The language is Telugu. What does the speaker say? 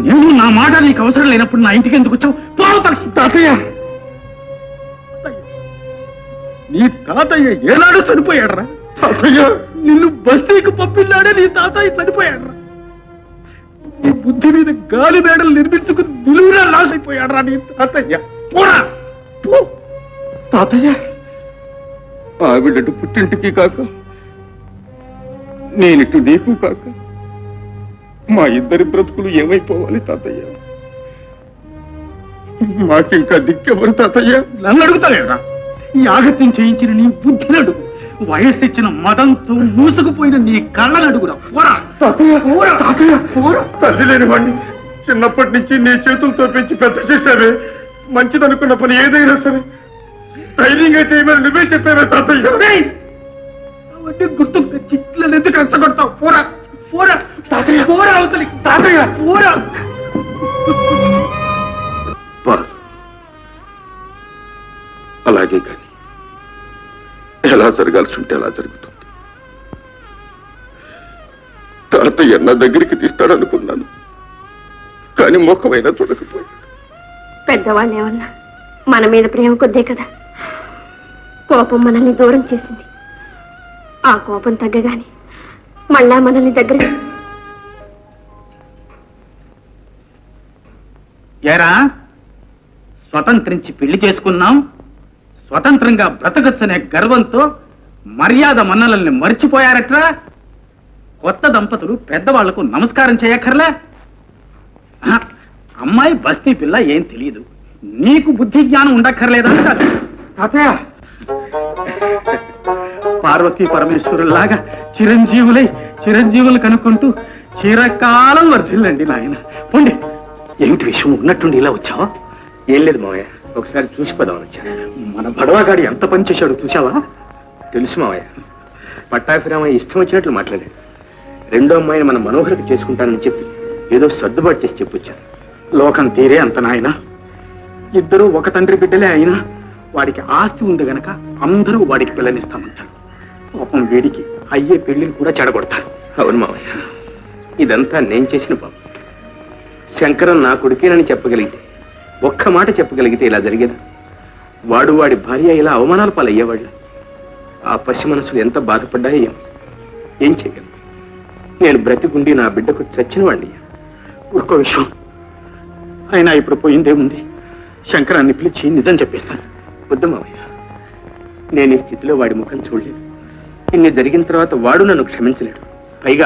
నువ్వు నా మాట నీకు అవసరం లేనప్పుడు నా ఇంటికి ఎందుకు వచ్చావు? తాతయ్య, నీ తాతయ్య ఏనాడు చనిపోయాడరా? తాతయ్య, నిన్ను బస్తీకి పంపిన్నాడే నీ తాతయ్య చనిపోయాడరా? నీ బుద్ధి మీద గాలి మేడలు నిర్మించుకుని నిలువురా నాశైపోయాడరా నీ తాతయ్య. పోరా పో. తాతయ్య, ఆవిడటు పుట్టింటికి కాక నేనిటు నీకు కాక మా ఇద్దరి బ్రతుకులు ఏమైపోవాలి తాతయ్య? మాకింకా దిక్కెవరు తాతయ్య? నన్ను అడుగుతావేరా? ఈ ఆగత్యం చేయించిన నీ బుద్ధినడు, వయస్సు ఇచ్చిన మదంతో మూసుకుపోయిన నీ కళ్ళనడుగురా. పోరా తాతయ్య, పోరా తాతయ్య, పోరా. తల్లి లేని వాడిని చిన్నప్పటి నుంచి నీ చేతులతో పెంచి పెద్ద చేశావే. మంచిదనుకున్న పని ఏదైనా సరే ధైర్యంగా చేయమని నువ్వే చెప్పావే తాతయ్య. అవన్నీ గుర్తుకు తెచ్చి ఇట్లా ఎందుకు రెచ్చగొడతావు? పోరా పోరా తాతయ్య, పోరా అవతలి. తాతయ్య, పోరా. అలాగే కానీ ఎలా జరగాల్సి ఉంటే అలా జరుగుతుంది. తాతయ్య నా దగ్గరికి తీస్తాడనుకున్నాను, కానీ ముఖమైనా చూడకపోయాడు. పెద్దవాళ్ళు ఏమన్నా మన మీద ప్రేమ కొద్దే కదా. కోపం మనల్ని దూరం చేసింది. ఆ కోపం తగ్గగానే మళ్ళా మనల్ని దగ్గర. ఏరా, స్వతంత్రించి పెళ్లి చేసుకున్నాం, స్వతంత్రంగా బ్రతకచ్చనే గర్వంతో మర్యాద మన్నలల్ని మర్చిపోయారట్రా? కొత్త దంపతులు పెద్దవాళ్లకు నమస్కారం చేయక్కర్లే? అమ్మాయి బస్తీ పిల్ల ఏం తెలియదు, నీకు బుద్ధి జ్ఞానం ఉండక్కర్లేదా? తాతయ్య, పార్వతీ పరమేశ్వరులాగా చిరంజీవులు కనుక్కుంటూ చిరకాలం వర్ధిల్లండి నాయన. పోండి. ఏమిటి విషయం? ఉన్నట్టుండి ఇలా వచ్చావా? ఏం లేదు మావయ్య, ఒకసారి చూసిపోదామని వచ్చాను. మన బడవాగాడి ఎంత పని చేశాడు చూసావా? తెలుసు మావయ్య. పట్టాభిరామయ్య ఇష్టం వచ్చినట్లు మాట్లాడాడు. రెండో అమ్మాయిని మన మనోహరికి చేసుకుంటానని చెప్పి ఏదో సర్దుబాటు చేసి చెప్పొచ్చాను. లోకం తీరే అంత నాయన. ఇద్దరూ ఒక తండ్రి బిడ్డలే అయినా వాడికి ఆస్తి ఉంది గనక అందరూ వాడికి పిల్లనిస్తామంటారు. పాపం వీడికి అయ్యే పెళ్లిని కూడా చెడగొడతారు. అవును మావయ్య, ఇదంతా నేను చేసిన పాపం. శంకరం నా కొడుకేనని చెప్పగలిగితే, ఒక్క మాట చెప్పగలిగితే ఇలా జరిగేదా? వాడు వాడి భార్య ఇలా అవమానాల పాలయ్యేవాళ్ళు. ఆ పసి మనసులు ఎంత బాధపడ్డాయో ఏం చేయగలను? నేను బ్రతికుండి నా బిడ్డకు చచ్చిన వాడిని. ఒక్క విషయం అయినా ఇప్పుడు పోయిందేముంది? శంకరాన్ని పిలిచి నిజం చెప్పేస్తాను. వద్దు మావయ్య, నేను ఈ స్థితిలో వాడి ముఖం చూడలేదు. ఇన్ని జరిగిన తర్వాత వాడు నన్ను క్షమించలేడు.